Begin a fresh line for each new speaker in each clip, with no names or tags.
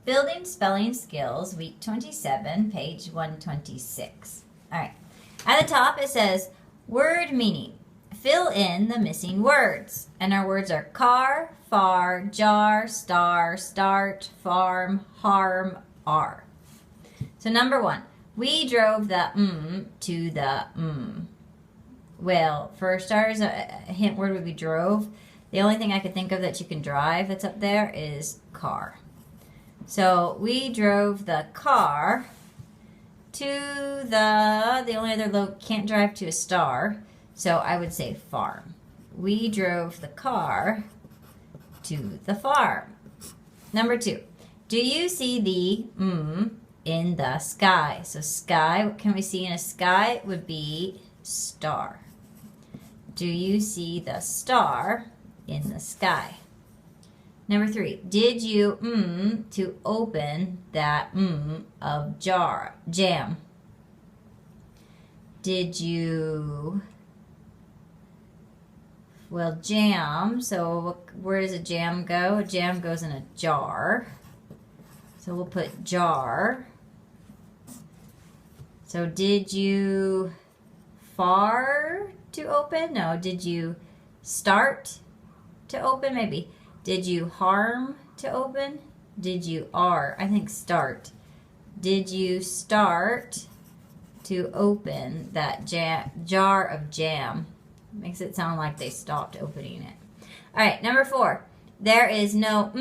Building Spelling Skills, week 27, page 126. All right. At the top, it says, word meaning. Fill in the missing words. And our words are car, far, jar, star, start, farm, harm, are. So number 1, we drove the to the Well, for starters, a hint word would be drove. The only thing I could think of that you can drive that's up there is car. So we drove the car to the only other can't drive to a star, so I would say farm. We drove the car to the farm. Number 2, do you see the in the sky? So sky, what can we see in a sky? It would be star. Do you see the star in the sky? Number 3, did you to open that of jam? Did you, well, jam, so where does a jam go? A jam goes in a jar. So we'll put jar. So did you far to open? No. Did you start to open? Maybe. Did you harm to open? Did you I think start. Did you start to open that jar of jam? Makes it sound like they stopped opening it. All right, number 4. There is no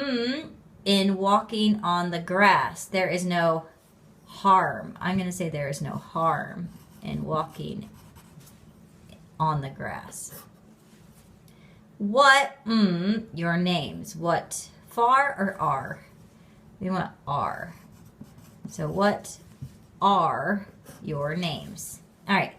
in walking on the grass. There is no harm. I'm going to say there is no harm in walking on the grass. What your names? What, far or are? We want are. So what are your names? All right.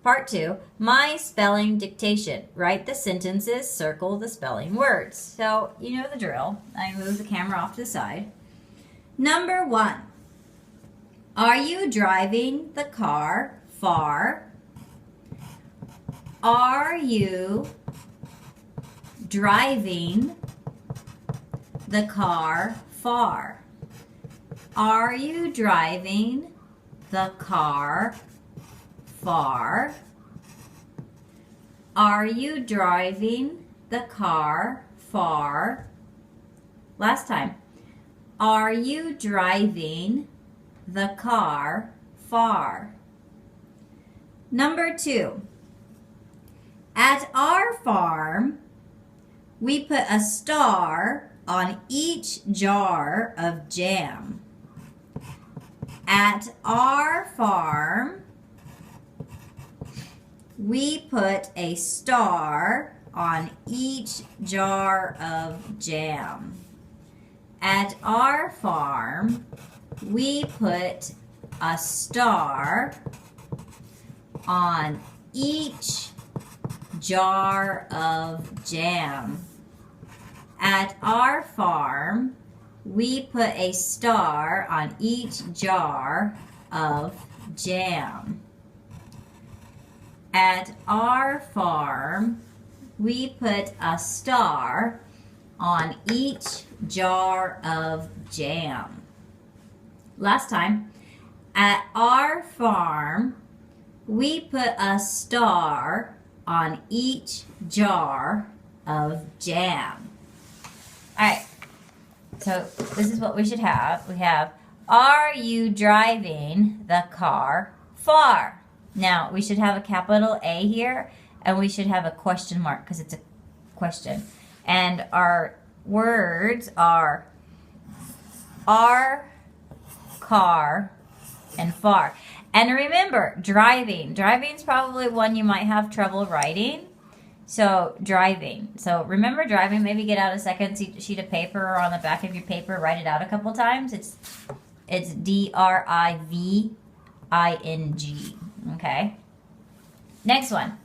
Part 2, my spelling dictation. Write the sentences, circle the spelling words. So you know the drill. I move the camera off to the side. Number 1, are you driving the car far? Are you driving the car far? Are you driving the car far? Are you driving the car far? Last time. Are you driving the car far? Number 2. At our farm, we put a star on each jar of jam. At our farm, we put a star on each jar of jam. At our farm, we put a star on each jar of jam. At our farm, we put a star on each jar of jam. At our farm, we put a star on each jar of jam. Last time. At our farm, we put a star on each jar of jam. All right, so this is what we should have. We have, are you driving the car far? Now, we should have a capital A here, and we should have a question mark because it's a question. And our words are car, and far. And remember, driving. Driving is probably one you might have trouble writing. So, driving. So, remember driving. Maybe get out a second sheet of paper or on the back of your paper. Write it out a couple times. It's driving. Okay? Next one.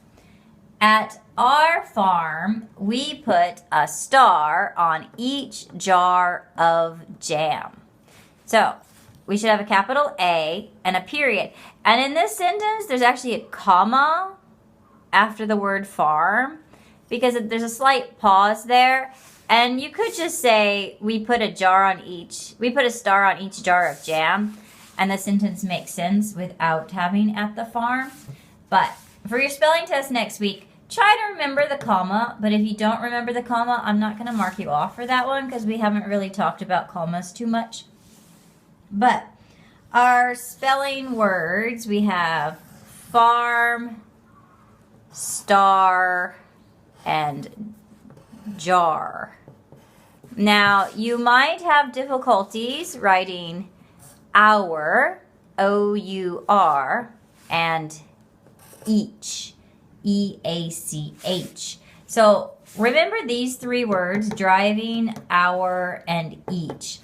At our farm, we put a star on each jar of jam. So, we should have a capital A and a period. And in this sentence, there's actually a comma after the word farm because there's a slight pause there. And you could just say we put a star on each jar of jam, and the sentence makes sense without having at the farm. But for your spelling test next week, try to remember the comma, but if you don't remember the comma, I'm not going to mark you off for that one because we haven't really talked about commas too much. But our spelling words, we have farm, star, and jar. Now, you might have difficulties writing our, O-U-R, and each, E-A-C-H. So remember these three words, driving, our, and each.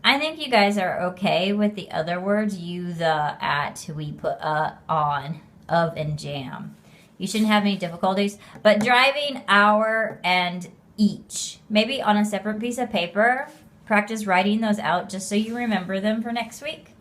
I think you guys are okay with the other words, you, the, at, we put on, of, and jam. You shouldn't have any difficulties. But driving, our, and each. Maybe on a separate piece of paper, practice writing those out just so you remember them for next week.